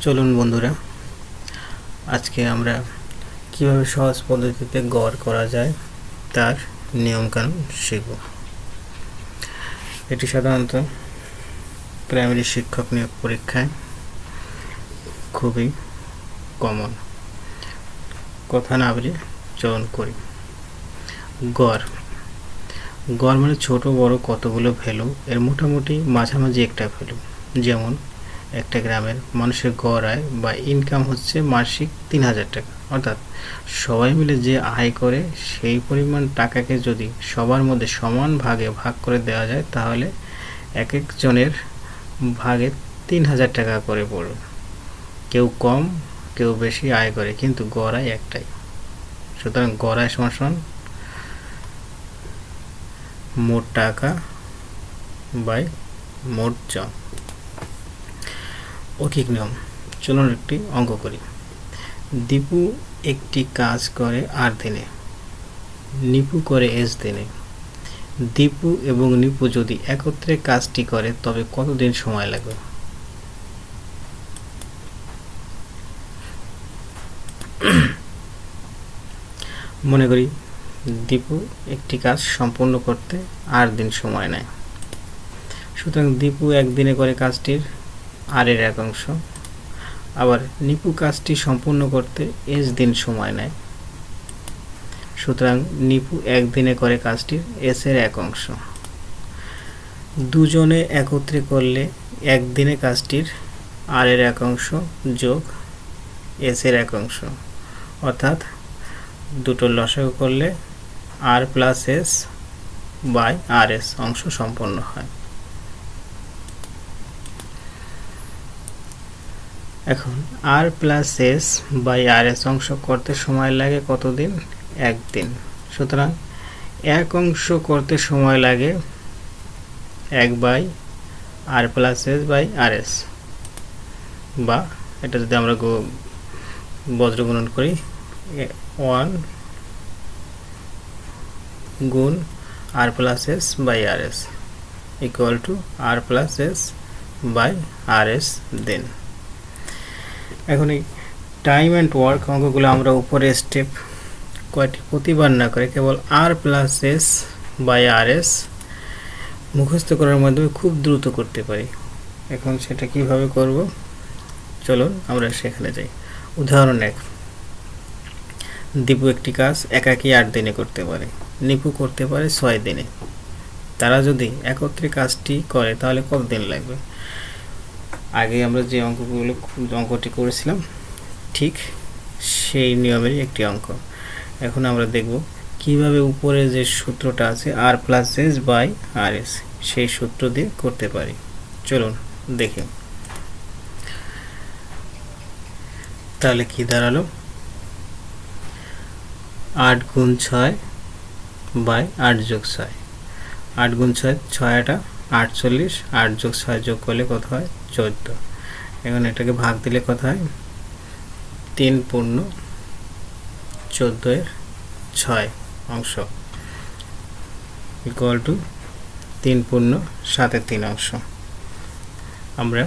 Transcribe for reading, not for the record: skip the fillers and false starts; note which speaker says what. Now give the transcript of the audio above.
Speaker 1: চলুন বন্ধুরা, আজকে আমরা কিভাবে সহজ পদ্ধতিতে গড় করা যায় তার নিয়মকানুন শিখব। এটি সাধারণত প্রাইমারি শিক্ষক নিয়োগ পরীক্ষায় খুবই কমন। কথা না বলে চয়ন করি। গড় মানে ছোট বড় কতগুলো ভ্যালু এর মোটামুটি মাঝামাঝি একটা ভ্যালু। যেমন একটা গ্রামের মানুষের গড় আয় বা ইনকাম হচ্ছে মাসিক ৩,০০০ টাকা, অর্থাৎ সবাই মিলে যে আয় করে সেই পরিমাণ টাকাকে যদি সবার মধ্যে সমান ভাগে ভাগ করে দেওয়া যায় তাহলে এক একজনের ভাগে ৩,০০০ টাকা করে পড়বে। কেউ কম কেউ বেশি আয় করে, কিন্তু গড় আয় একটাই। সুতরাং গড় আয় সমান মোট টাকা বাই মোট জব। অকিক নিয়ম। চলুন একটি অঙ্ক করি। দীপু একটি কাজ করে ৮ দিনে, নিপু করে এস দিনে। দীপু এবং নিপু যদি একত্রে কাজটি করে তবে কতদিন সময় লাগবে? মনে করি দীপু একটি কাজ সম্পূর্ণ করতে ৮ দিন সময় নেয়। সুতরাং দীপু একদিনে করে কাজটির আরের এক অংশ, আবার নিপু কাজটি সম্পূর্ণ করতে এস দিন সময় নেয়। সুতরাং নিপু একদিনে করে কাজটির এস এর এক অংশ। দুজনে একত্রে করলে একদিনে কাজটির আরের এক অংশ যোগ এস এর এক অংশ, অর্থাৎ দুটো লসাগু করলে r plus s by r s অংশ সম্পন্ন হয়। এখন r plus s by r s অংশ করতে সময় লাগে কতদিন? একদিন। সুতরাং এক অংশ করতে সময় লাগে 1 by r plus s by r s, বা এটা যদি আমরা বজ্র গুণন করি 1 গুণ r plus s by r s equal to r plus s by r s দিন। এখন এই টাইম অ্যান্ড ওয়ার্ক অঙ্কগুলো আমরা উপরে স্টেপ কয়টি প্রতিবার না করে কেবল r plus s by r s মুখস্থ করার মাধ্যমে খুব দ্রুত করতে পারি। এখন সেটা কিভাবে করব চলুন আমরা সেখানে যাই। উদাহরণ 1, দীপু একটি কাজ একাকী 8 দিনে করতে পারে, নিপু করতে পারে 6 দিনে। তারা যদি একত্রে কাজটি করে তাহলে কত দিন লাগবে? আগে আমরা যে অঙ্কটি করেছিলাম ঠিক সেই নিয়মেরই একটি অঙ্ক। এখন আমরা দেখব কিভাবে উপরে যে সূত্রটা আছে r plus s by r s সেই সূত্র দিয়ে করতে পারি। চলুন দেখি। তাহলে কি দাঁড়ালো? 8 গুণ 6 বাই 8 যোগ 6। 8 গুণ 6 6 8 48, 8 যোগ 6 যোগ করলে কত হয়? 14। এখন এটাকে ভাগ দিলে কত হয়? 3 পূর্ণ 14 এর 6 অংশ ইকুয়াল টু 3 পূর্ণ 7 এর 3 অংশ। আমরা